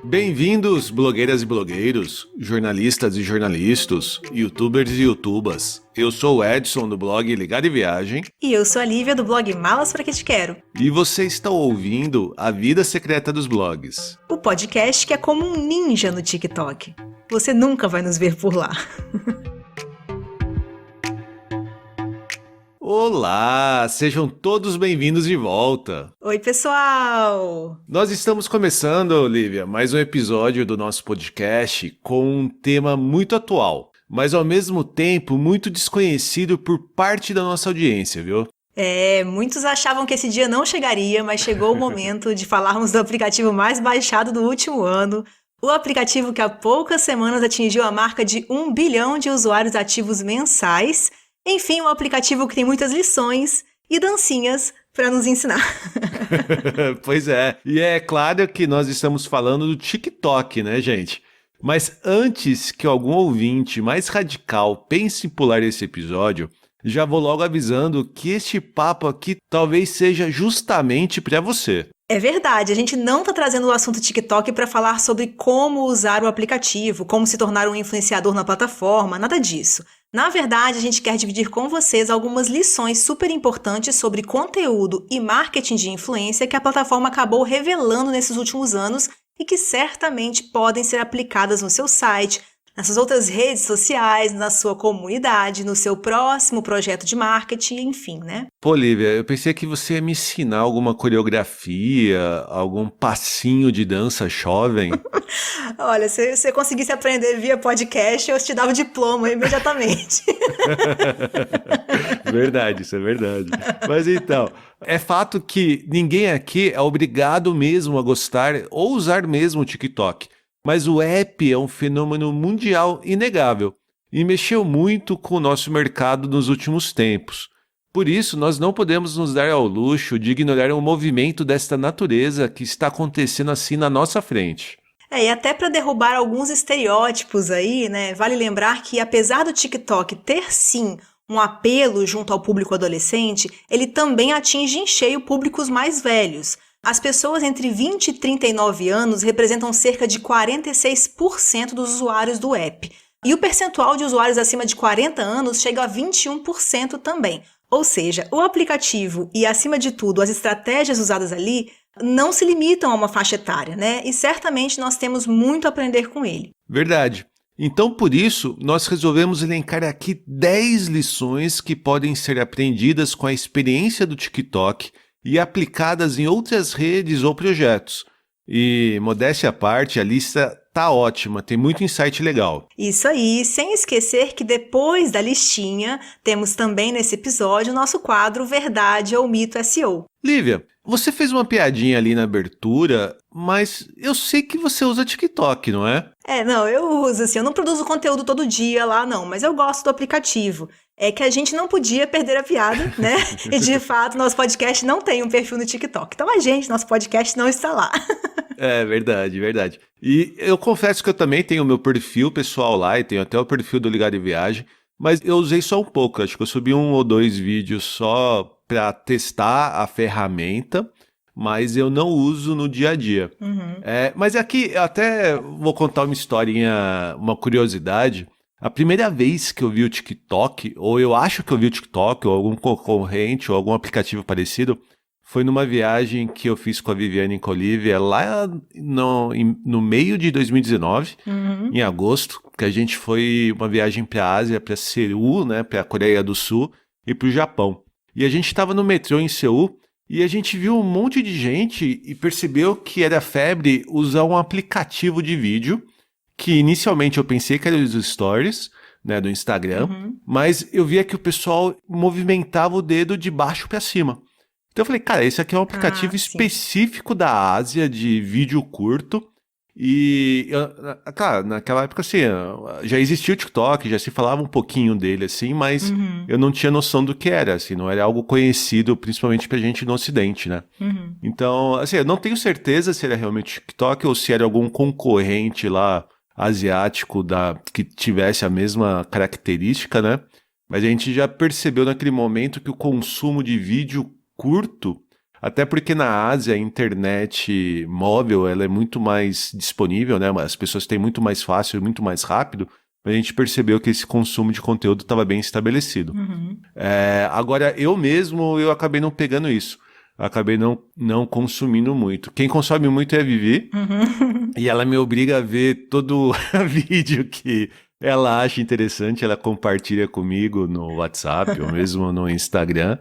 Bem-vindos, blogueiras e blogueiros, jornalistas e jornalistas, youtubers e youtubas. Eu sou o Edson do blog Ligado em Viagem. E eu sou a Lívia do blog Malas Pra Que Te Quero. E você está ouvindo A Vida Secreta dos Blogs. O podcast que é como um ninja no TikTok. Você nunca vai nos ver por lá. Olá, sejam todos bem-vindos de volta. Oi, pessoal! Nós estamos começando, Lívia, mais um episódio do nosso podcast com um tema muito atual, mas ao mesmo tempo muito desconhecido por parte da nossa audiência, viu? Muitos achavam que esse dia não chegaria, mas chegou o momento de falarmos do aplicativo mais baixado do último ano, o aplicativo que há poucas semanas atingiu a marca de 1 bilhão de usuários ativos mensais. Enfim, um aplicativo que tem muitas lições e dancinhas para nos ensinar. Pois é, e é claro que nós estamos falando do TikTok, né, gente? Mas antes que algum ouvinte mais radical pense em pular esse episódio, já vou logo avisando que este papo aqui talvez seja justamente para você. É verdade, a gente não está trazendo o assunto TikTok para falar sobre como usar o aplicativo, como se tornar um influenciador na plataforma, nada disso. Na verdade, a gente quer dividir com vocês algumas lições super importantes sobre conteúdo e marketing de influência que a plataforma acabou revelando nesses últimos anos e que certamente podem ser aplicadas no seu site, nessas outras redes sociais, na sua comunidade, no seu próximo projeto de marketing, enfim, né? Pô, Lívia, eu pensei que você ia me ensinar alguma coreografia, algum passinho de dança jovem. Olha, se você conseguisse aprender via podcast, eu te dava o diploma imediatamente. Verdade, isso é verdade. Mas então, é fato que ninguém aqui é obrigado mesmo a gostar ou usar mesmo o TikTok. Mas o app é um fenômeno mundial inegável e mexeu muito com o nosso mercado nos últimos tempos. Por isso, nós não podemos nos dar ao luxo de ignorar um movimento desta natureza que está acontecendo assim na nossa frente. E até para derrubar alguns estereótipos aí, né, vale lembrar que apesar do TikTok ter sim um apelo junto ao público adolescente, ele também atinge em cheio públicos mais velhos. As pessoas entre 20 e 39 anos representam cerca de 46% dos usuários do app. E o percentual de usuários acima de 40 anos chega a 21% também. Ou seja, o aplicativo e, acima de tudo, as estratégias usadas ali não se limitam a uma faixa etária, né? E certamente nós temos muito a aprender com ele. Verdade. Então, por isso, nós resolvemos elencar aqui 10 lições que podem ser aprendidas com a experiência do TikTok e aplicadas em outras redes ou projetos. E, modéstia à parte, a lista tá ótima, tem muito insight legal. Isso aí, sem esquecer que depois da listinha, temos também nesse episódio o nosso quadro Verdade ou Mito SEO. Lívia, você fez uma piadinha ali na abertura, mas eu sei que você usa TikTok, não é? Não, eu uso assim, eu não produzo conteúdo todo dia lá não, mas eu gosto do aplicativo. É que a gente não podia perder a piada, né? E de fato, nosso podcast não tem um perfil no TikTok. Então nosso podcast não está lá. É verdade, verdade. E eu confesso que eu também tenho o meu perfil pessoal lá e tenho até o perfil do Ligado em Viagem, mas eu usei só um pouco, acho que eu subi 1 ou 2 vídeos só para testar a ferramenta, mas eu não uso no dia a dia. Uhum. Mas aqui eu até vou contar uma historinha, uma curiosidade. A primeira vez que eu vi o TikTok, ou eu acho que eu vi o TikTok, ou algum concorrente, ou algum aplicativo parecido, foi numa viagem que eu fiz com a Viviane e com a Olivia lá no meio de 2019, em agosto, que a gente foi uma viagem para a Ásia, para Seul, né, para a Coreia do Sul e para o Japão. E a gente estava no metrô em Seul e a gente viu um monte de gente e percebeu que era febre usar um aplicativo de vídeo, que inicialmente eu pensei que era os stories, né, do Instagram, mas eu via que o pessoal movimentava o dedo de baixo para cima. Então eu falei, cara, esse aqui é um aplicativo específico da Ásia de vídeo curto. E, claro, naquela época, assim, já existia o TikTok, já se falava um pouquinho dele, assim, mas eu não tinha noção do que era, assim, não era algo conhecido, principalmente pra gente no Ocidente, né? Então, assim, eu não tenho certeza se era realmente TikTok ou se era algum concorrente lá asiático que tivesse a mesma característica, né? Mas a gente já percebeu naquele momento que o consumo de vídeo curto Até porque na Ásia a internet móvel ela é muito mais disponível, né? As pessoas têm muito mais fácil, muito mais rápido. A gente percebeu que esse consumo de conteúdo estava bem estabelecido. Agora, eu acabei não pegando isso. Acabei não consumindo muito. Quem consome muito é a Vivi. E ela me obriga a ver todo vídeo que ela acha interessante. Ela compartilha comigo no WhatsApp ou mesmo no Instagram.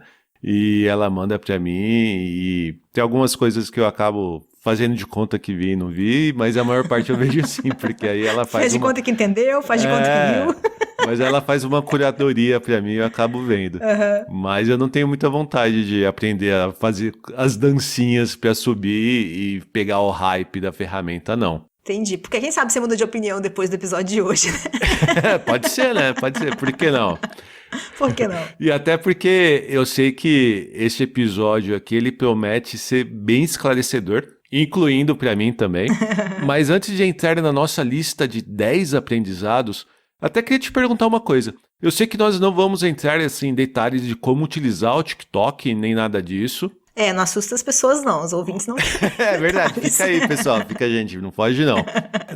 E ela manda pra mim. E tem algumas coisas que eu acabo fazendo de conta que vi e não vi, mas a maior parte eu vejo sim, porque aí ela faz de conta que entendeu, faz de conta que viu. Mas ela faz uma curadoria pra mim e eu acabo vendo. Mas eu não tenho muita vontade de aprender a fazer as dancinhas pra subir e pegar o hype da ferramenta, não. Entendi. Porque quem sabe você muda de opinião depois do episódio de hoje, né? Pode ser, né? Pode ser. Por que não? Por que não? E até porque eu sei que esse episódio aqui, ele promete ser bem esclarecedor, incluindo pra mim também. Mas antes de entrar na nossa lista de 10 aprendizados, até queria te perguntar uma coisa. Eu sei que nós não vamos entrar assim, em detalhes de como utilizar o TikTok, nem nada disso. Não assusta as pessoas não, os ouvintes não. É verdade, fica aí pessoal, gente, não foge não.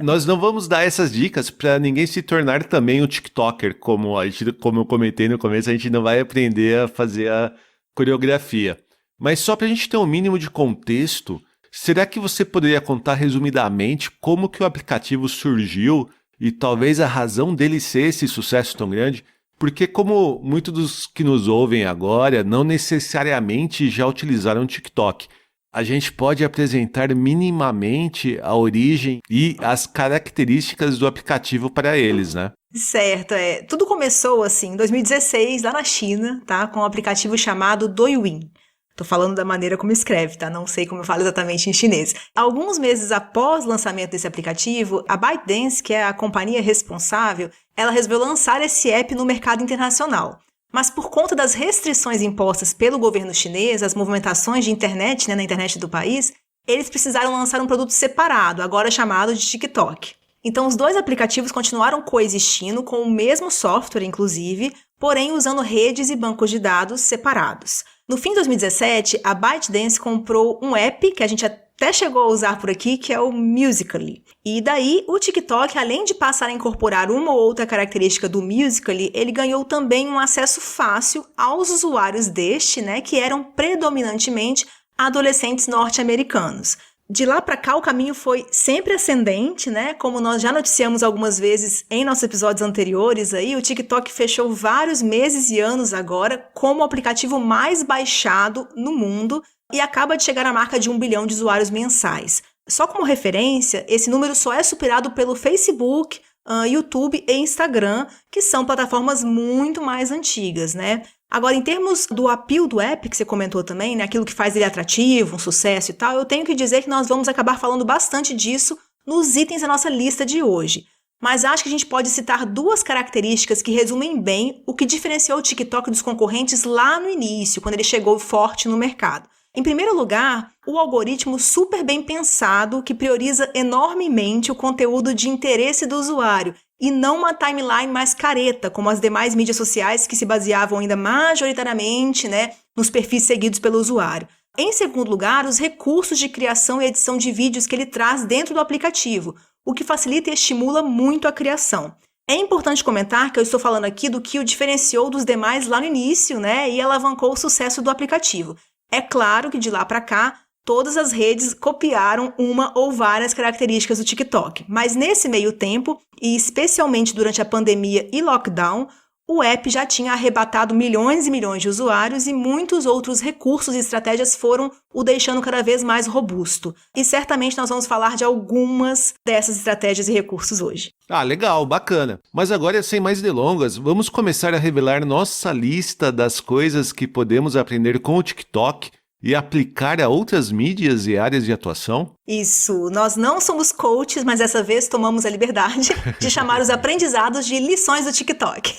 Nós não vamos dar essas dicas para ninguém se tornar também um TikToker, como eu comentei no começo, a gente não vai aprender a fazer a coreografia. Mas só para a gente ter um mínimo de contexto, será que você poderia contar resumidamente como que o aplicativo surgiu e talvez a razão dele ser esse sucesso tão grande? Porque como muitos dos que nos ouvem agora não necessariamente já utilizaram o TikTok, a gente pode apresentar minimamente a origem e as características do aplicativo para eles, né? Certo, tudo começou assim em 2016, lá na China, tá? Com um aplicativo chamado Douyin. Tô falando da maneira como escreve, tá? Não sei como eu falo exatamente em chinês. Alguns meses após o lançamento desse aplicativo, a ByteDance, que é a companhia responsável, ela resolveu lançar esse app no mercado internacional. Mas por conta das restrições impostas pelo governo chinês, as movimentações de internet, né, na internet do país, eles precisaram lançar um produto separado, agora chamado de TikTok. Então os dois aplicativos continuaram coexistindo com o mesmo software, inclusive, porém usando redes e bancos de dados separados. No fim de 2017, a ByteDance comprou um app que a gente até chegou a usar por aqui, que é o Musical.ly. E daí, o TikTok, além de passar a incorporar uma ou outra característica do Musical.ly, ele ganhou também um acesso fácil aos usuários deste, né, que eram predominantemente adolescentes norte-americanos. De lá para cá, o caminho foi sempre ascendente, né? Como nós já noticiamos algumas vezes em nossos episódios anteriores, aí, o TikTok fechou vários meses e anos agora como o aplicativo mais baixado no mundo e acaba de chegar à marca de 1 bilhão de usuários mensais. Só como referência, esse número só é superado pelo Facebook, YouTube e Instagram, que são plataformas muito mais antigas, né? Agora, em termos do appeal do app, que você comentou também, né, aquilo que faz ele atrativo, um sucesso e tal, eu tenho que dizer que nós vamos acabar falando bastante disso nos itens da nossa lista de hoje. Mas acho que a gente pode citar duas características que resumem bem o que diferenciou o TikTok dos concorrentes lá no início, quando ele chegou forte no mercado. Em primeiro lugar, o algoritmo super bem pensado que prioriza enormemente o conteúdo de interesse do usuário e não uma timeline mais careta, como as demais mídias sociais que se baseavam ainda majoritariamente, né, nos perfis seguidos pelo usuário. Em segundo lugar, os recursos de criação e edição de vídeos que ele traz dentro do aplicativo, o que facilita e estimula muito a criação. É importante comentar que eu estou falando aqui do que o diferenciou dos demais lá no início, né, e alavancou o sucesso do aplicativo. É claro que de lá para cá, todas as redes copiaram uma ou várias características do TikTok, mas nesse meio tempo, e especialmente durante a pandemia e lockdown, o app já tinha arrebatado milhões e milhões de usuários e muitos outros recursos e estratégias foram o deixando cada vez mais robusto. E certamente nós vamos falar de algumas dessas estratégias e recursos hoje. Ah, legal, bacana. Mas agora, sem mais delongas, vamos começar a revelar nossa lista das coisas que podemos aprender com o TikTok e aplicar a outras mídias e áreas de atuação? Isso, nós não somos coaches, mas dessa vez tomamos a liberdade de chamar os aprendizados de lições do TikTok.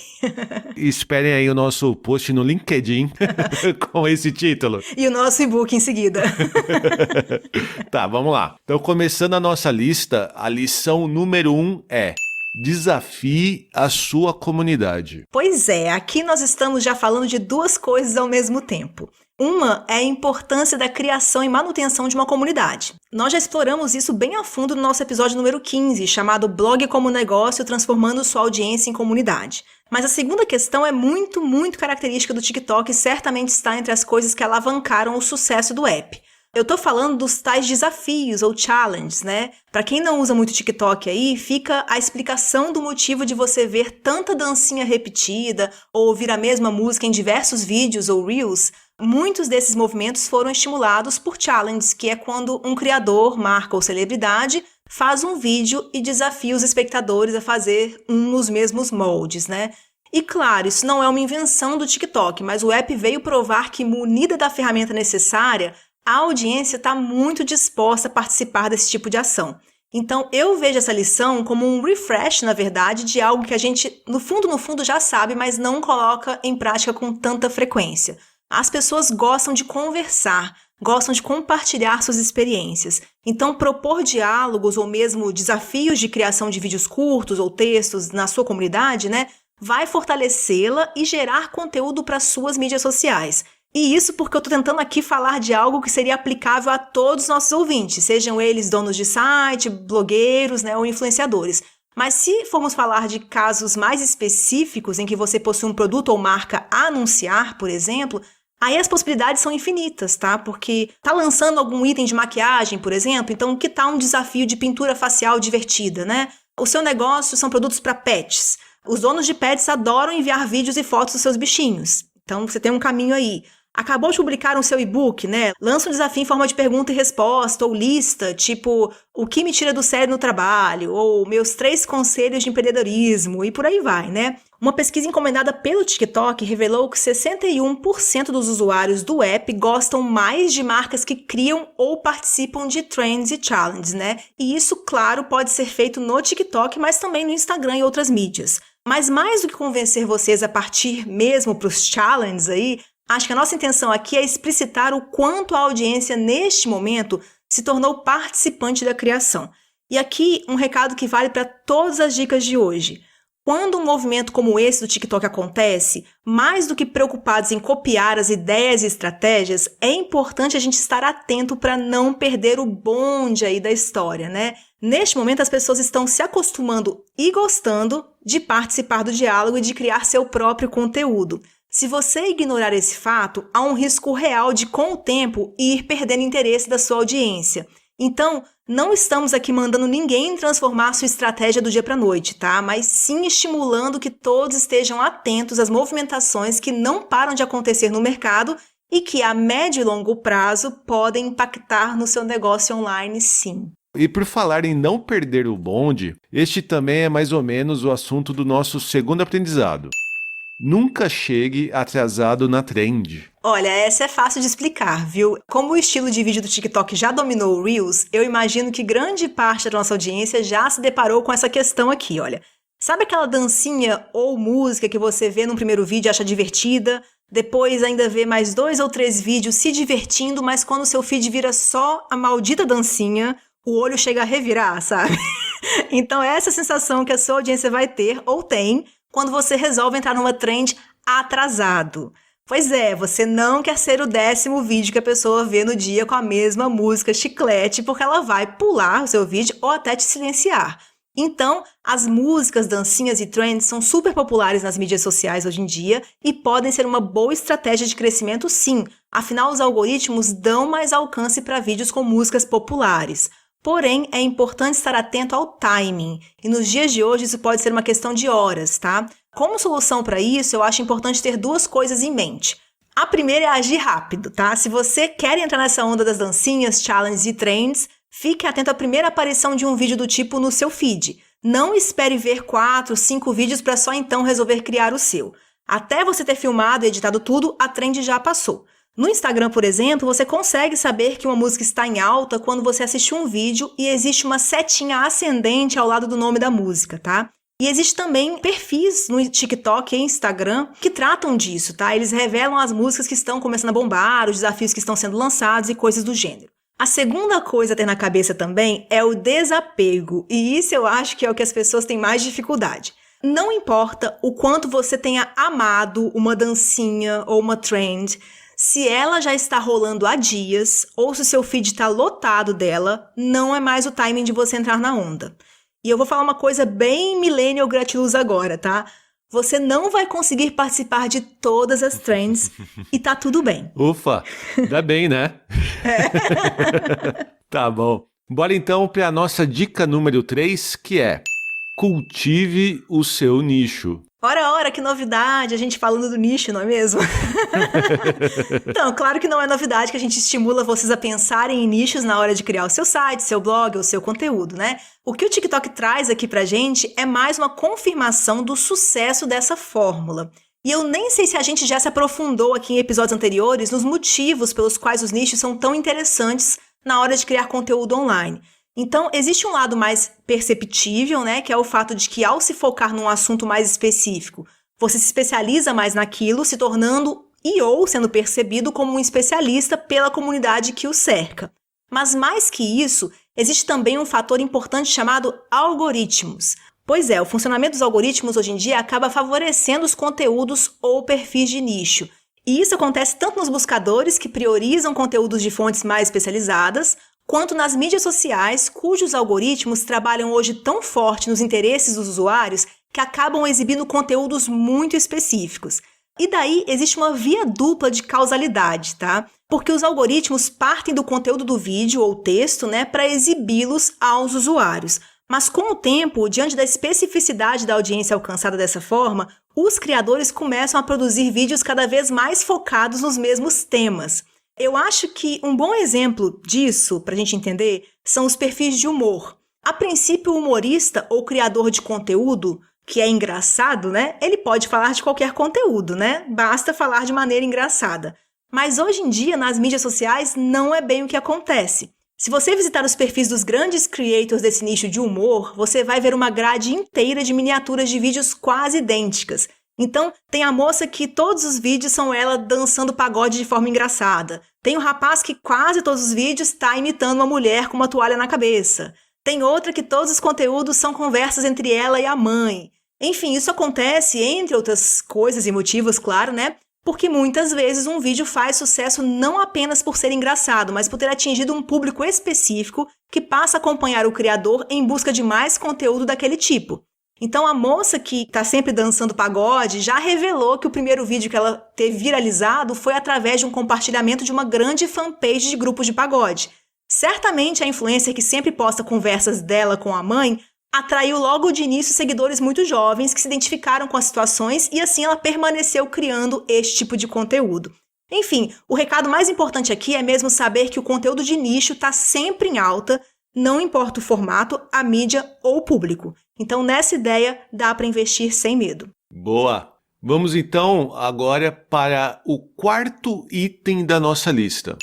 Esperem aí o nosso post no LinkedIn com esse título. E o nosso e-book em seguida. Tá, vamos lá. Então, começando a nossa lista, a lição número 1 é: desafie a sua comunidade. Pois é, aqui nós estamos já falando de duas coisas ao mesmo tempo. Uma é a importância da criação e manutenção de uma comunidade. Nós já exploramos isso bem a fundo no nosso episódio número 15, chamado Blog como Negócio, transformando sua audiência em comunidade. Mas a segunda questão é muito característica do TikTok e certamente está entre as coisas que alavancaram o sucesso do app. Eu tô falando dos tais desafios ou challenges, né? Pra quem não usa muito TikTok aí, fica a explicação do motivo de você ver tanta dancinha repetida ou ouvir a mesma música em diversos vídeos ou reels. Muitos desses movimentos foram estimulados por challenges, que é quando um criador, marca ou celebridade faz um vídeo e desafia os espectadores a fazer um nos mesmos moldes, né? E claro, isso não é uma invenção do TikTok, mas o app veio provar que, munida da ferramenta necessária, a audiência está muito disposta a participar desse tipo de ação. Então, eu vejo essa lição como um refresh, na verdade, de algo que a gente, no fundo, já sabe, mas não coloca em prática com tanta frequência. As pessoas gostam de conversar, gostam de compartilhar suas experiências. Então, propor diálogos ou mesmo desafios de criação de vídeos curtos ou textos na sua comunidade, né, vai fortalecê-la e gerar conteúdo para suas mídias sociais. E isso porque eu estou tentando aqui falar de algo que seria aplicável a todos os nossos ouvintes, sejam eles donos de site, blogueiros, né, ou influenciadores. Mas se formos falar de casos mais específicos em que você possui um produto ou marca a anunciar, por exemplo, aí as possibilidades são infinitas, tá? Porque tá lançando algum item de maquiagem, por exemplo, então que tal um desafio de pintura facial divertida, né? O seu negócio são produtos para pets. Os donos de pets adoram enviar vídeos e fotos dos seus bichinhos. Então você tem um caminho aí. Acabou de publicar um seu e-book, né? Lança um desafio em forma de pergunta e resposta ou lista, tipo o que me tira do sério no trabalho, ou meus 3 conselhos de empreendedorismo, e por aí vai, né? Uma pesquisa encomendada pelo TikTok revelou que 61% dos usuários do app gostam mais de marcas que criam ou participam de trends e challenges, né? E isso, claro, pode ser feito no TikTok, mas também no Instagram e outras mídias. Mas mais do que convencer vocês a partir mesmo para os challenges aí, acho que a nossa intenção aqui é explicitar o quanto a audiência, neste momento, se tornou participante da criação. E aqui, um recado que vale para todas as dicas de hoje. Quando um movimento como esse do TikTok acontece, mais do que preocupados em copiar as ideias e estratégias, é importante a gente estar atento para não perder o bonde aí da história, né? Neste momento, as pessoas estão se acostumando e gostando de participar do diálogo e de criar seu próprio conteúdo. Se você ignorar esse fato, há um risco real de, com o tempo, ir perdendo interesse da sua audiência. Então, não estamos aqui mandando ninguém transformar sua estratégia do dia para a noite, tá? Mas sim estimulando que todos estejam atentos às movimentações que não param de acontecer no mercado e que, a médio e longo prazo, podem impactar no seu negócio online, sim. E por falar em não perder o bonde, este também é mais ou menos o assunto do nosso segundo aprendizado. Nunca chegue atrasado na trend. Olha, essa é fácil de explicar, viu? Como o estilo de vídeo do TikTok já dominou o Reels, eu imagino que grande parte da nossa audiência já se deparou com essa questão aqui, olha. Sabe aquela dancinha ou música que você vê no primeiro vídeo e acha divertida, depois ainda vê mais 2 ou 3 vídeos se divertindo, mas quando o seu feed vira só a maldita dancinha, o olho chega a revirar, sabe? Então essa é a sensação que a sua audiência vai ter, ou tem, quando você resolve entrar numa trend atrasado. Pois é, você não quer ser o 10º vídeo que a pessoa vê no dia com a mesma música chiclete, porque ela vai pular o seu vídeo ou até te silenciar. Então, as músicas, dancinhas e trends são super populares nas mídias sociais hoje em dia e podem ser uma boa estratégia de crescimento, sim. Afinal, os algoritmos dão mais alcance para vídeos com músicas populares. Porém, é importante estar atento ao timing, e nos dias de hoje isso pode ser uma questão de horas, tá? Como solução para isso, eu acho importante ter 2 coisas em mente. A primeira é agir rápido, tá? Se você quer entrar nessa onda das dancinhas, challenges e trends, fique atento à primeira aparição de um vídeo do tipo no seu feed. Não espere ver 4, 5 vídeos para só então resolver criar o seu. Até você ter filmado e editado tudo, a trend já passou. No Instagram, por exemplo, você consegue saber que uma música está em alta quando você assiste um vídeo e existe uma setinha ascendente ao lado do nome da música, tá? E existe também perfis no TikTok e Instagram que tratam disso, tá? Eles revelam as músicas que estão começando a bombar, os desafios que estão sendo lançados e coisas do gênero. A segunda coisa a ter na cabeça também é o desapego, e isso eu acho que é o que as pessoas têm mais dificuldade. Não importa o quanto você tenha amado uma dancinha ou uma trend, Se ela já está rolando há dias, ou se o seu feed está lotado dela, não é mais o timing de você entrar na onda. E eu vou falar uma coisa bem millennial gratiluz agora, tá? Você não vai conseguir participar de todas as trends e tá tudo bem. Ufa, ainda bem, né? Tá bom. Bora então para a nossa dica número 3, que é: cultive o seu nicho. Ora, que novidade, a gente falando do nicho, não é mesmo? Então, claro que não é novidade que a gente estimula vocês a pensarem em nichos na hora de criar o seu site, seu blog ou seu conteúdo, né? O que o TikTok traz aqui pra gente é mais uma confirmação do sucesso dessa fórmula. E eu nem sei se a gente já se aprofundou aqui em episódios anteriores nos motivos pelos quais os nichos são tão interessantes na hora de criar conteúdo online. Então, existe um lado mais perceptível, né, que é o fato de que ao se focar num assunto mais específico, você se especializa mais naquilo, se tornando ou sendo percebido como um especialista pela comunidade que o cerca. Mas mais que isso, existe também um fator importante chamado algoritmos. Pois é, o funcionamento dos algoritmos hoje em dia acaba favorecendo os conteúdos ou perfis de nicho. E isso acontece tanto nos buscadores, que priorizam conteúdos de fontes mais especializadas, quanto nas mídias sociais, cujos algoritmos trabalham hoje tão forte nos interesses dos usuários que acabam exibindo conteúdos muito específicos. E daí existe uma via dupla de causalidade, tá? Porque os algoritmos partem do conteúdo do vídeo ou texto, né, para exibi-los aos usuários. Mas com o tempo, diante da especificidade da audiência alcançada dessa forma, os criadores começam a produzir vídeos cada vez mais focados nos mesmos temas. Eu acho que um bom exemplo disso, para a gente entender, são os perfis de humor. A princípio, o humorista ou criador de conteúdo, que é engraçado, né? Ele pode falar de qualquer conteúdo, né? Basta falar de maneira engraçada. Mas hoje em dia, nas mídias sociais, não é bem o que acontece. Se você visitar os perfis dos grandes creators desse nicho de humor, você vai ver uma grade inteira de miniaturas de vídeos quase idênticas. Então, tem a moça que todos os vídeos são ela dançando pagode de forma engraçada. Tem o rapaz que quase todos os vídeos está imitando uma mulher com uma toalha na cabeça. Tem outra que todos os conteúdos são conversas entre ela e a mãe. Enfim, isso acontece, entre outras coisas e motivos, claro, né? Porque muitas vezes um vídeo faz sucesso não apenas por ser engraçado, mas por ter atingido um público específico que passa a acompanhar o criador em busca de mais conteúdo daquele tipo. Então a moça que está sempre dançando pagode já revelou que o primeiro vídeo que ela teve viralizado foi através de um compartilhamento de uma grande fanpage de grupos de pagode. Certamente a influencer que sempre posta conversas dela com a mãe atraiu logo de início seguidores muito jovens que se identificaram com as situações e assim ela permaneceu criando este tipo de conteúdo. Enfim, o recado mais importante aqui é mesmo saber que o conteúdo de nicho está sempre em alta, não importa o formato, a mídia ou o público. Então, nessa ideia, dá para investir sem medo. Boa! Vamos então agora para o quarto item da nossa lista.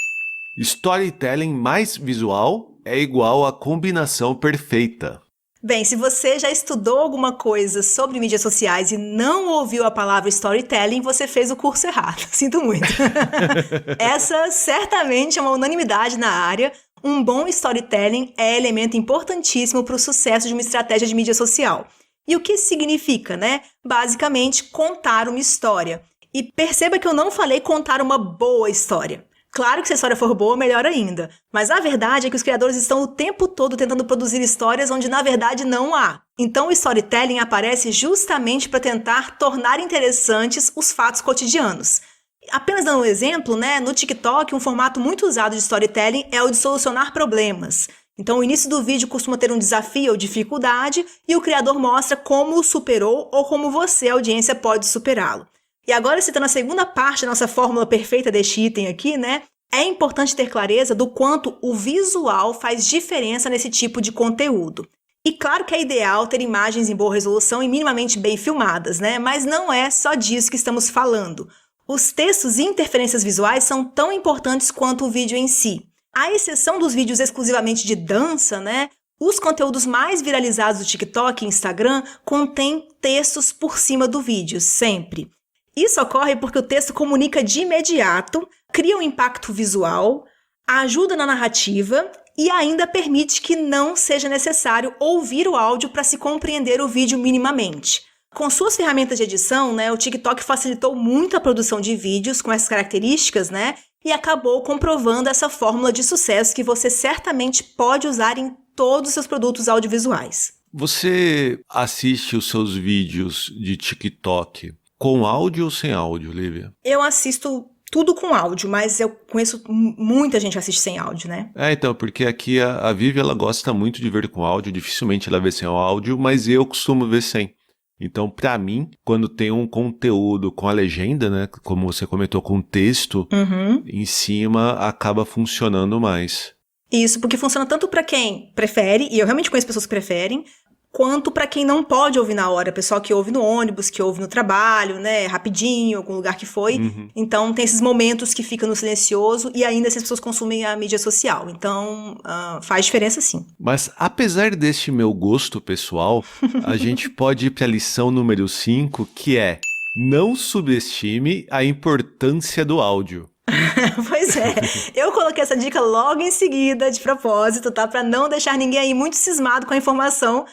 Storytelling mais visual é igual a combinação perfeita. Bem, se você já estudou alguma coisa sobre mídias sociais e não ouviu a palavra storytelling, você fez o curso errado. Sinto muito. Essa certamente é uma unanimidade na área. Um bom storytelling é elemento importantíssimo para o sucesso de uma estratégia de mídia social. E o que isso significa, né? Basicamente, contar uma história. E perceba que eu não falei contar uma boa história. Claro que se a história for boa, melhor ainda. Mas a verdade é que os criadores estão o tempo todo tentando produzir histórias onde na verdade não há. Então o storytelling aparece justamente para tentar tornar interessantes os fatos cotidianos. Apenas dando um exemplo, né, no TikTok, um formato muito usado de storytelling é o de solucionar problemas. Então o início do vídeo costuma ter um desafio ou dificuldade e o criador mostra como o superou ou como você, a audiência, pode superá-lo. E agora, citando a segunda parte da nossa fórmula perfeita deste item aqui, né? É importante ter clareza do quanto o visual faz diferença nesse tipo de conteúdo. E claro que é ideal ter imagens em boa resolução e minimamente bem filmadas, né? Mas não é só disso que estamos falando. Os textos e interferências visuais são tão importantes quanto o vídeo em si. À exceção dos vídeos exclusivamente de dança, né? Os conteúdos mais viralizados do TikTok e Instagram contêm textos por cima do vídeo, sempre. Isso ocorre porque o texto comunica de imediato, cria um impacto visual, ajuda na narrativa e ainda permite que não seja necessário ouvir o áudio para se compreender o vídeo minimamente. Com suas ferramentas de edição, né, o TikTok facilitou muito a produção de vídeos com essas características, né, e acabou comprovando essa fórmula de sucesso que você certamente pode usar em todos os seus produtos audiovisuais. Você assiste os seus vídeos de TikTok com áudio ou sem áudio, Lívia? Eu assisto tudo com áudio, mas eu conheço muita gente que assiste sem áudio, né? Então, porque aqui a Vivi, ela gosta muito de ver com áudio, dificilmente ela vê sem o áudio, mas eu costumo ver sem. Então, pra mim, quando tem um conteúdo com a legenda, né, como você comentou, com texto, em cima, acaba funcionando mais. Isso, porque funciona tanto pra quem prefere, e eu realmente conheço pessoas que preferem, quanto pra quem não pode ouvir na hora, pessoal que ouve no ônibus, que ouve no trabalho, né, rapidinho, algum lugar que foi. Então, tem esses momentos que fica no silencioso e ainda essas pessoas consumem a mídia social. Então, faz diferença sim. Mas, apesar deste meu gosto pessoal, a gente pode ir pra lição número 5, que é: não subestime a importância do áudio. Pois é, eu coloquei essa dica logo em seguida, de propósito, tá? Pra não deixar ninguém aí muito cismado com a informação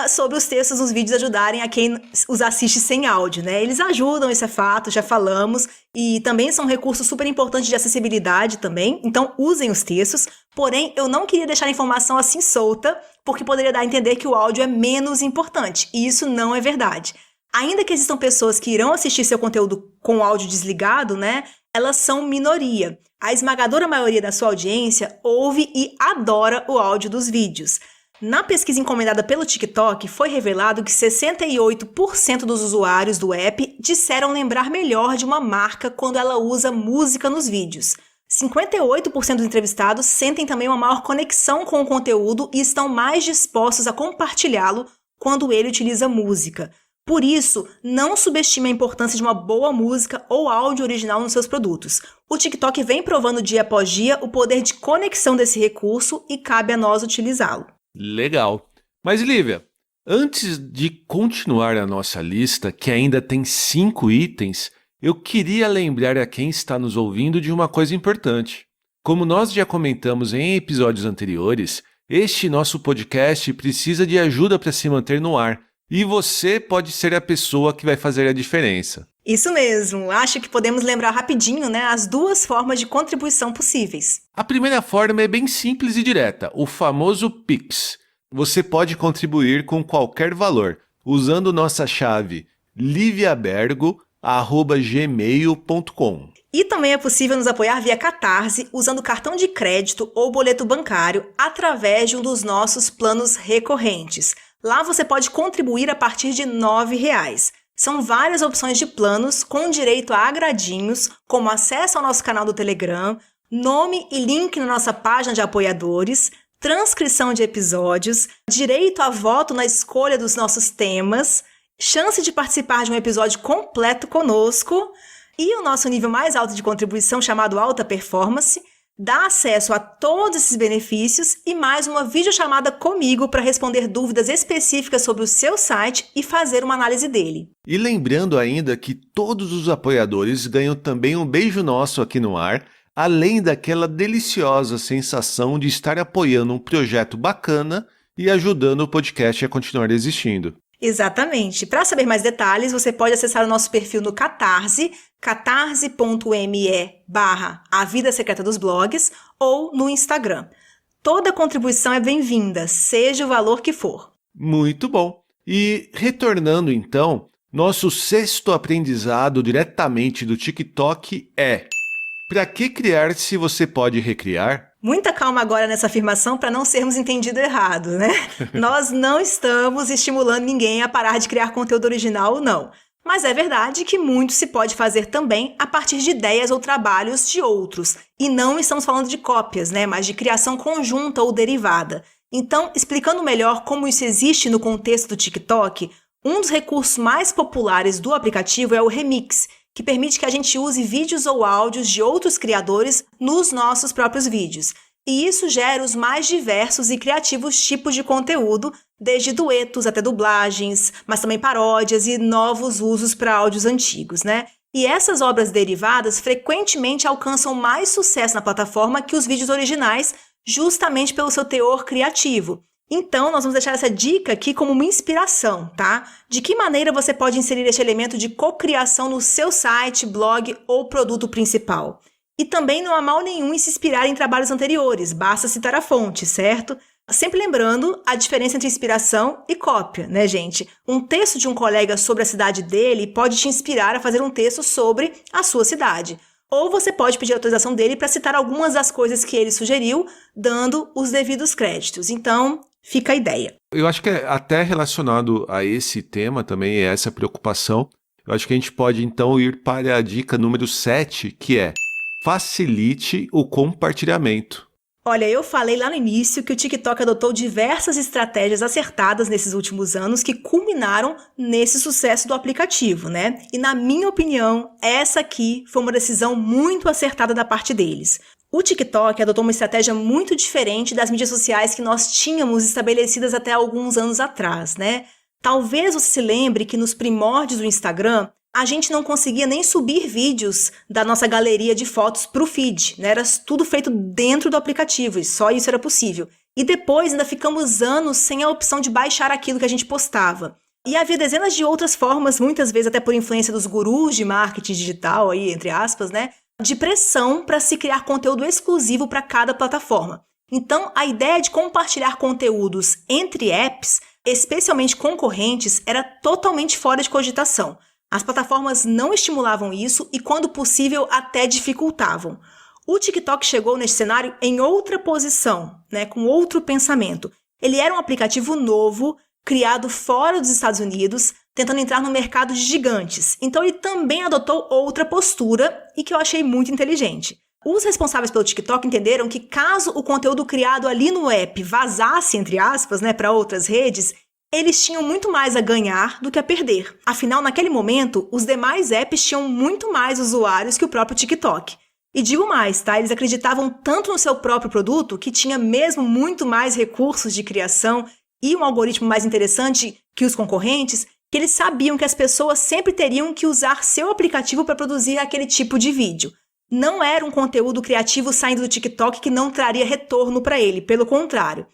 sobre os textos dos vídeos ajudarem a quem os assiste sem áudio, né? Eles ajudam, isso é fato, já falamos, e também são recursos super importantes de acessibilidade também, então usem os textos, porém eu não queria deixar a informação assim solta, porque poderia dar a entender que o áudio é menos importante, e isso não é verdade. Ainda que existam pessoas que irão assistir seu conteúdo com o áudio desligado, né? Elas são minoria. A esmagadora maioria da sua audiência ouve e adora o áudio dos vídeos. Na pesquisa encomendada pelo TikTok, foi revelado que 68% dos usuários do app disseram lembrar melhor de uma marca quando ela usa música nos vídeos. 58% dos entrevistados sentem também uma maior conexão com o conteúdo e estão mais dispostos a compartilhá-lo quando ele utiliza música. Por isso, não subestime a importância de uma boa música ou áudio original nos seus produtos. O TikTok vem provando dia após dia o poder de conexão desse recurso e cabe a nós utilizá-lo. Legal. Mas, Lívia, antes de continuar a nossa lista, que ainda tem 5 itens, eu queria lembrar a quem está nos ouvindo de uma coisa importante. Como nós já comentamos em episódios anteriores, este nosso podcast precisa de ajuda para se manter no ar. E você pode ser a pessoa que vai fazer a diferença. Isso mesmo. Acho que podemos lembrar rapidinho, né, as 2 formas de contribuição possíveis. A primeira forma é bem simples e direta, o famoso Pix. Você pode contribuir com qualquer valor, usando nossa chave liviabergo@gmail.com. E também é possível nos apoiar via Catarse, usando cartão de crédito ou boleto bancário, através de um dos nossos planos recorrentes. Lá você pode contribuir a partir de R$ 9,00. São várias opções de planos com direito a agradinhos, como acesso ao nosso canal do Telegram, nome e link na nossa página de apoiadores, transcrição de episódios, direito a voto na escolha dos nossos temas, chance de participar de um episódio completo conosco e o nosso nível mais alto de contribuição, chamado Alta Performance, dá acesso a todos esses benefícios e mais uma videochamada comigo para responder dúvidas específicas sobre o seu site e fazer uma análise dele. E lembrando ainda que todos os apoiadores ganham também um beijo nosso aqui no ar, além daquela deliciosa sensação de estar apoiando um projeto bacana e ajudando o podcast a continuar existindo. Exatamente. Para saber mais detalhes, você pode acessar o nosso perfil no Catarse, catarse.me/A Vida Secreta dos Blogs, ou no Instagram. Toda contribuição é bem-vinda, seja o valor que for. Muito bom. E retornando então, nosso 6º aprendizado diretamente do TikTok é: para que criar se você pode recriar? Muita calma agora nessa afirmação para não sermos entendidos errado, né? Nós não estamos estimulando ninguém a parar de criar conteúdo original, não. Mas é verdade que muito se pode fazer também a partir de ideias ou trabalhos de outros. E não estamos falando de cópias, né? Mas de criação conjunta ou derivada. Então, explicando melhor como isso existe no contexto do TikTok, um dos recursos mais populares do aplicativo é o Remix, que permite que a gente use vídeos ou áudios de outros criadores nos nossos próprios vídeos. E isso gera os mais diversos e criativos tipos de conteúdo, desde duetos até dublagens, mas também paródias e novos usos para áudios antigos, né? E essas obras derivadas frequentemente alcançam mais sucesso na plataforma que os vídeos originais, justamente pelo seu teor criativo. Então, nós vamos deixar essa dica aqui como uma inspiração, tá? De que maneira você pode inserir este elemento de cocriação no seu site, blog ou produto principal? E também não há mal nenhum em se inspirar em trabalhos anteriores, basta citar a fonte, certo? Sempre lembrando a diferença entre inspiração e cópia, né, gente? Um texto de um colega sobre a cidade dele pode te inspirar a fazer um texto sobre a sua cidade. Ou você pode pedir a autorização dele para citar algumas das coisas que ele sugeriu, dando os devidos créditos. Então, fica a ideia. Eu acho que até relacionado a esse tema também, essa preocupação, eu acho que a gente pode então ir para a dica número 7, que é facilite o compartilhamento. Olha, eu falei lá no início que o TikTok adotou diversas estratégias acertadas nesses últimos anos que culminaram nesse sucesso do aplicativo, né? E na minha opinião, essa aqui foi uma decisão muito acertada da parte deles. O TikTok adotou uma estratégia muito diferente das mídias sociais que nós tínhamos estabelecidas até alguns anos atrás, né? Talvez você se lembre que nos primórdios do Instagram, a gente não conseguia nem subir vídeos da nossa galeria de fotos para o feed, né? Era tudo feito dentro do aplicativo e só isso era possível. E depois ainda ficamos anos sem a opção de baixar aquilo que a gente postava. E havia dezenas de outras formas, muitas vezes até por influência dos gurus de marketing digital, aí, entre aspas, né? De pressão para se criar conteúdo exclusivo para cada plataforma. Então, a ideia de compartilhar conteúdos entre apps, especialmente concorrentes, era totalmente fora de cogitação. As plataformas não estimulavam isso e, quando possível, até dificultavam. O TikTok chegou nesse cenário em outra posição, né, com outro pensamento. Ele era um aplicativo novo, criado fora dos Estados Unidos, tentando entrar no mercado de gigantes. Então ele também adotou outra postura e que eu achei muito inteligente. Os responsáveis pelo TikTok entenderam que caso o conteúdo criado ali no app vazasse, entre aspas, né, para outras redes, eles tinham muito mais a ganhar do que a perder. Afinal, naquele momento, os demais apps tinham muito mais usuários que o próprio TikTok. E digo mais, tá? Eles acreditavam tanto no seu próprio produto que tinha mesmo muito mais recursos de criação e um algoritmo mais interessante que os concorrentes, que eles sabiam que as pessoas sempre teriam que usar seu aplicativo para produzir aquele tipo de vídeo. Não era um conteúdo criativo saindo do TikTok que não traria retorno para ele, pelo contrário.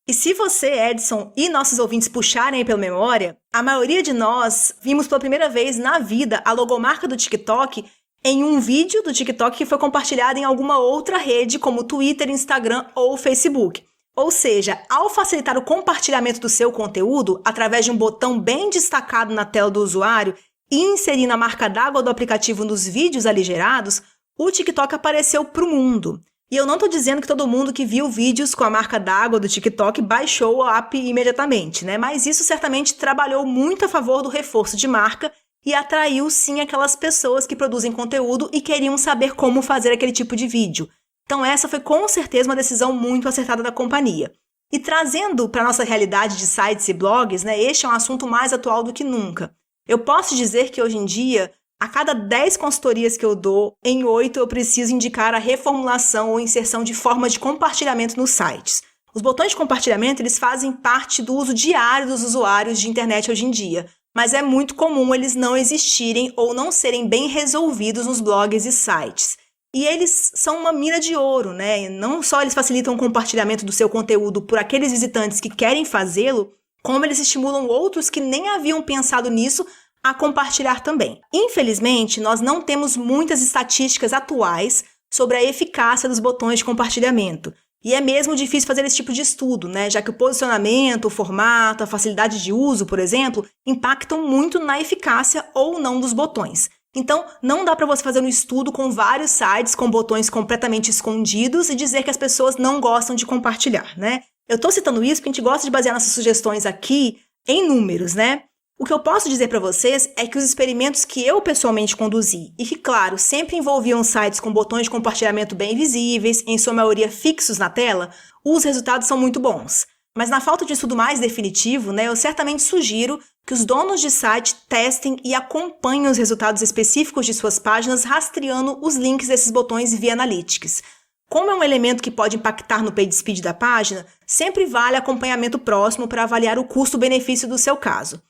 E se você, Edson, e nossos ouvintes puxarem aí pela memória, a maioria de nós vimos pela primeira vez na vida a logomarca do TikTok em um vídeo do TikTok que foi compartilhado em alguma outra rede como Twitter, Instagram ou Facebook. Ou seja, ao facilitar o compartilhamento do seu conteúdo através de um botão bem destacado na tela do usuário e inserindo a marca d'água do aplicativo nos vídeos ali gerados, o TikTok apareceu para o mundo. E eu não estou dizendo que todo mundo que viu vídeos com a marca d'água do TikTok baixou o app imediatamente, né? Mas isso certamente trabalhou muito a favor do reforço de marca e atraiu sim aquelas pessoas que produzem conteúdo e queriam saber como fazer aquele tipo de vídeo. Então essa foi com certeza uma decisão muito acertada da companhia. E trazendo para a nossa realidade de sites e blogs, né, este é um assunto mais atual do que nunca. Eu posso dizer que hoje em dia, a cada 10 consultorias que eu dou, em 8 eu preciso indicar a reformulação ou inserção de formas de compartilhamento nos sites. Os botões de compartilhamento eles fazem parte do uso diário dos usuários de internet hoje em dia, mas é muito comum eles não existirem ou não serem bem resolvidos nos blogs e sites. E eles são uma mina de ouro, né? Não só eles facilitam o compartilhamento do seu conteúdo por aqueles visitantes que querem fazê-lo, como eles estimulam outros que nem haviam pensado nisso a compartilhar também. Infelizmente, nós não temos muitas estatísticas atuais sobre a eficácia dos botões de compartilhamento. E é mesmo difícil fazer esse tipo de estudo, né? Já que o posicionamento, o formato, a facilidade de uso, por exemplo, impactam muito na eficácia ou não dos botões. Então, não dá para você fazer um estudo com vários sites com botões completamente escondidos e dizer que as pessoas não gostam de compartilhar, né? Eu estou citando isso porque a gente gosta de basear nossas sugestões aqui em números, né? O que eu posso dizer para vocês é que os experimentos que eu pessoalmente conduzi e que, claro, sempre envolviam sites com botões de compartilhamento bem visíveis, em sua maioria fixos na tela, os resultados são muito bons. Mas na falta de estudo mais definitivo, né, eu certamente sugiro que os donos de site testem e acompanhem os resultados específicos de suas páginas rastreando os links desses botões via Analytics. Como é um elemento que pode impactar no page speed da página, sempre vale acompanhamento próximo para avaliar o custo-benefício do seu caso.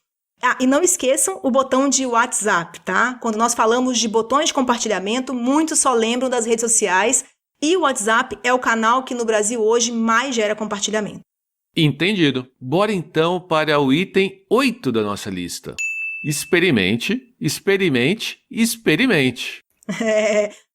Ah, e não esqueçam o botão de WhatsApp, tá? Quando nós falamos de botões de compartilhamento, muitos só lembram das redes sociais e o WhatsApp é o canal que no Brasil hoje mais gera compartilhamento. Entendido. Bora então para o item 8 da nossa lista. Experimente, experimente, experimente.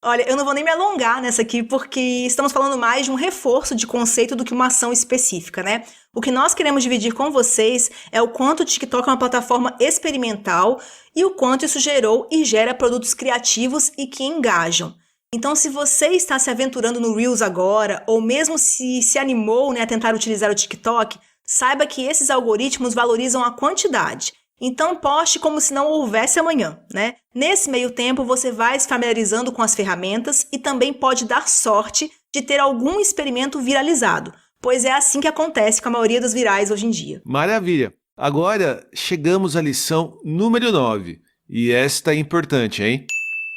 Olha, eu não vou nem me alongar nessa aqui, porque estamos falando mais de um reforço de conceito do que uma ação específica, né? O que nós queremos dividir com vocês é o quanto o TikTok é uma plataforma experimental e o quanto isso gerou e gera produtos criativos e que engajam. Então, se você está se aventurando no Reels agora, ou mesmo se animou, né, a tentar utilizar o TikTok, saiba que esses algoritmos valorizam a quantidade. Então, poste como se não houvesse amanhã, né? Nesse meio tempo, você vai se familiarizando com as ferramentas e também pode dar sorte de ter algum experimento viralizado, pois é assim que acontece com a maioria dos virais hoje em dia. Maravilha! Agora, chegamos à lição número 9, e esta é importante, hein?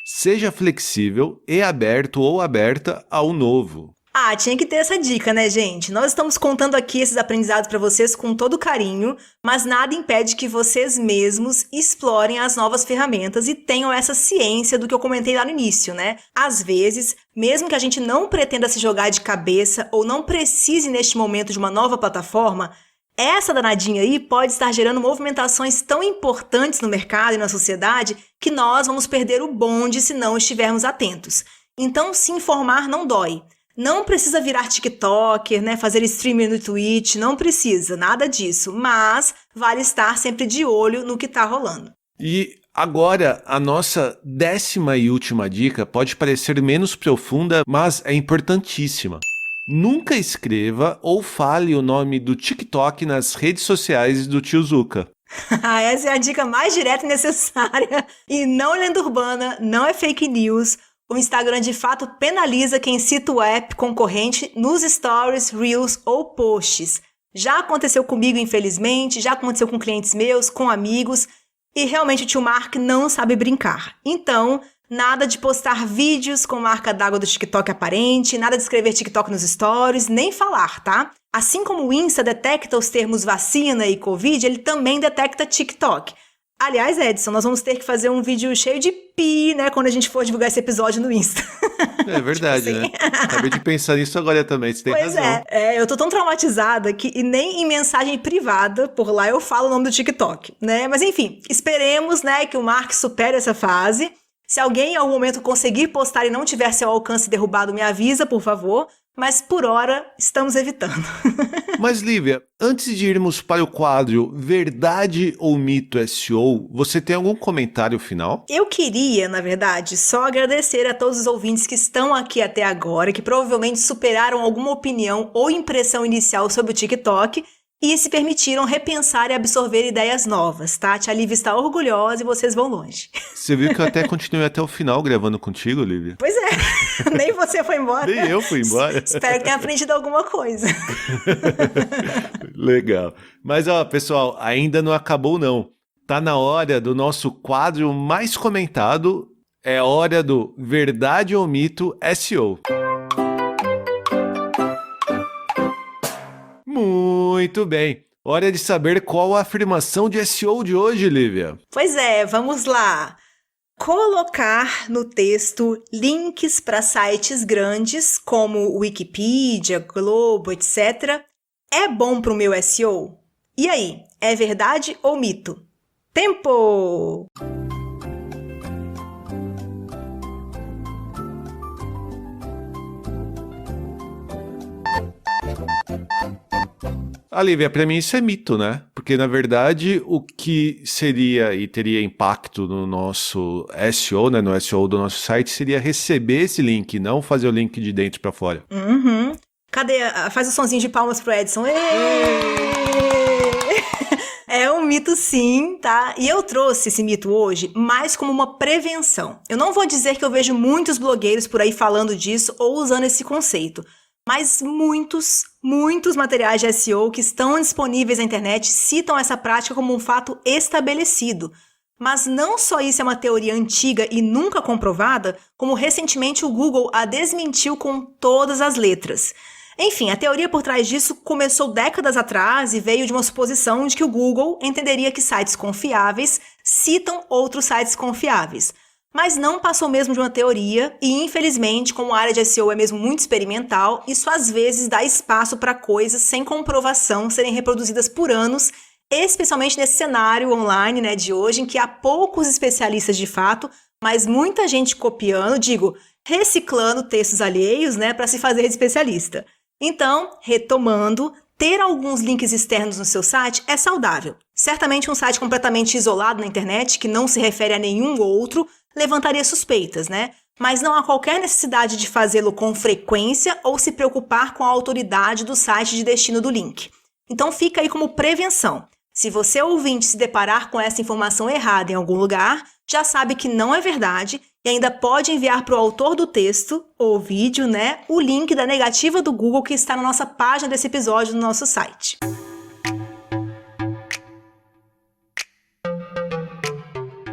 Seja flexível e aberto ou aberta ao novo. Tinha que ter essa dica, né, gente? Nós estamos contando aqui esses aprendizados para vocês com todo carinho, mas nada impede que vocês mesmos explorem as novas ferramentas e tenham essa ciência do que eu comentei lá no início, né? Às vezes, mesmo que a gente não pretenda se jogar de cabeça ou não precise neste momento de uma nova plataforma, essa danadinha aí pode estar gerando movimentações tão importantes no mercado e na sociedade que nós vamos perder o bonde se não estivermos atentos. Então, se informar não dói. Não precisa virar TikToker, né, fazer streaming no Twitch, não precisa, nada disso. Mas vale estar sempre de olho no que está rolando. E agora, a nossa 10ª e última dica pode parecer menos profunda, mas é importantíssima. Nunca escreva ou fale o nome do TikTok nas redes sociais do tio Zuka. Essa é a dica mais direta e necessária. E não é lenda urbana, não é fake news. O Instagram de fato penaliza quem cita o app concorrente nos stories, reels ou posts. Já aconteceu comigo, infelizmente, já aconteceu com clientes meus, com amigos, e realmente o tio Mark não sabe brincar. Então, nada de postar vídeos com marca d'água do TikTok aparente, nada de escrever TikTok nos stories, nem falar, tá? Assim como o Insta detecta os termos vacina e Covid, ele também detecta TikTok. Aliás, Edson, nós vamos ter que fazer um vídeo cheio de pi, né, quando a gente for divulgar esse episódio no Insta. É verdade, tipo assim, né? Acabei de pensar nisso agora também, você tem razão. Eu tô tão traumatizada que nem em mensagem privada por lá eu falo o nome do TikTok, né? Mas enfim, esperemos, né, que o Mark supere essa fase. Se alguém em algum momento conseguir postar e não tiver seu alcance derrubado, me avisa, por favor. Mas por hora, estamos evitando. Mas Lívia, antes de irmos para o quadro Verdade ou Mito SEO, você tem algum comentário final? Eu queria, na verdade, só agradecer a todos os ouvintes que estão aqui até agora, que provavelmente superaram alguma opinião ou impressão inicial sobre o TikTok e se permitiram repensar e absorver ideias novas, tá? A Lívia está orgulhosa e vocês vão longe. Você viu que eu até continuei até o final gravando contigo, Lívia? Pois é, nem você foi embora. Nem eu fui embora. Espero que tenha aprendido alguma coisa. Legal. Mas, ó, pessoal, ainda não acabou não. Tá na hora do nosso quadro mais comentado, é hora do Verdade ou Mito SEO. Muito bem. Hora de saber qual a afirmação de SEO de hoje, Lívia. Pois é, vamos lá. Colocar no texto links para sites grandes como Wikipedia, Globo, etc. é bom para o meu SEO? E aí, é verdade ou mito? Tempo! Lívia, para mim isso é mito, né? Porque, na verdade, o que seria e teria impacto no nosso SEO, né, no SEO do nosso site, seria receber esse link, não fazer o link de dentro para fora. Uhum. Cadê? Faz o sonzinho de palmas pro Edson. É um mito sim, tá? E eu trouxe esse mito hoje mais como uma prevenção. Eu não vou dizer que eu vejo muitos blogueiros por aí falando disso ou usando esse conceito, mas muitos materiais de SEO que estão disponíveis na internet citam essa prática como um fato estabelecido. Mas não só isso é uma teoria antiga e nunca comprovada, como recentemente o Google a desmentiu com todas as letras. Enfim, a teoria por trás disso começou décadas atrás e veio de uma suposição de que o Google entenderia que sites confiáveis citam outros sites confiáveis. mas não passou mesmo de uma teoria e, infelizmente, como a área de SEO é mesmo muito experimental, isso às vezes dá espaço para coisas sem comprovação serem reproduzidas por anos, especialmente nesse cenário online, né, de hoje, em que há poucos especialistas de fato, mas muita gente copiando, reciclando textos alheios, né, para se fazer de especialista. Então, retomando, ter alguns links externos no seu site é saudável. Certamente um site completamente isolado na internet, que não se refere a nenhum outro, levantaria suspeitas, né? Mas não há qualquer necessidade de fazê-lo com frequência ou se preocupar com a autoridade do site de destino do link. Então fica aí como prevenção. Se você, ouvinte, se deparar com essa informação errada em algum lugar, já sabe que não é verdade e ainda pode enviar para o autor do texto ou vídeo, né, o link da negativa do Google que está na nossa página desse episódio no nosso site.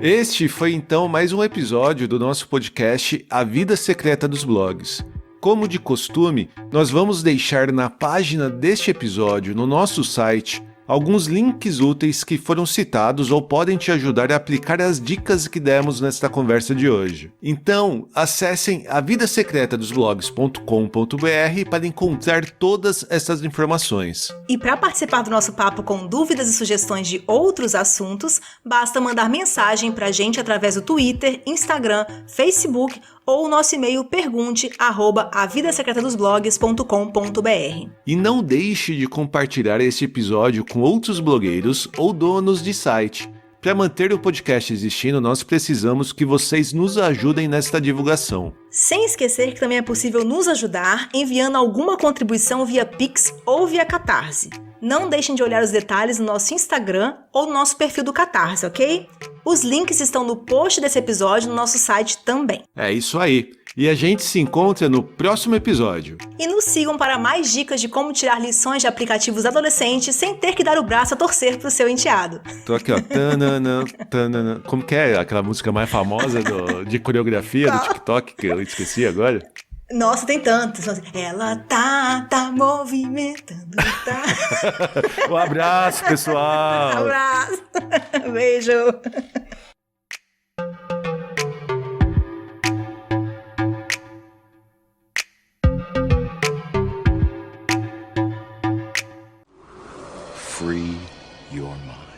Este foi então mais um episódio do nosso podcast A Vida Secreta dos Blogs. Como de costume, nós vamos deixar na página deste episódio, no nosso site, alguns links úteis que foram citados ou podem te ajudar a aplicar as dicas que demos nesta conversa de hoje. Então, acessem avidasecretadosblogs.com.br para encontrar todas essas informações. E para participar do nosso papo com dúvidas e sugestões de outros assuntos, basta mandar mensagem para a gente através do Twitter, Instagram, Facebook ou o nosso e-mail pergunte@avidasecretadosblogs.com.br. E não deixe de compartilhar este episódio com outros blogueiros ou donos de site. Para manter o podcast existindo, nós precisamos que vocês nos ajudem nesta divulgação. Sem esquecer que também é possível nos ajudar enviando alguma contribuição via Pix ou via Catarse. Não deixem de olhar os detalhes no nosso Instagram ou no nosso perfil do Catarse, ok? Os links estão no post desse episódio no nosso site também. É isso aí. E a gente se encontra no próximo episódio. E nos sigam para mais dicas de como tirar lições de aplicativos adolescentes sem ter que dar o braço a torcer pro seu enteado. Tô aqui, ó. Tanana, tanana. Como que é aquela música mais famosa de coreografia do TikTok, que eu esqueci agora? Nossa, tem tantos. Ela tá movimentando, tá. Um abraço, pessoal. Abraço. Beijo. Free your mind.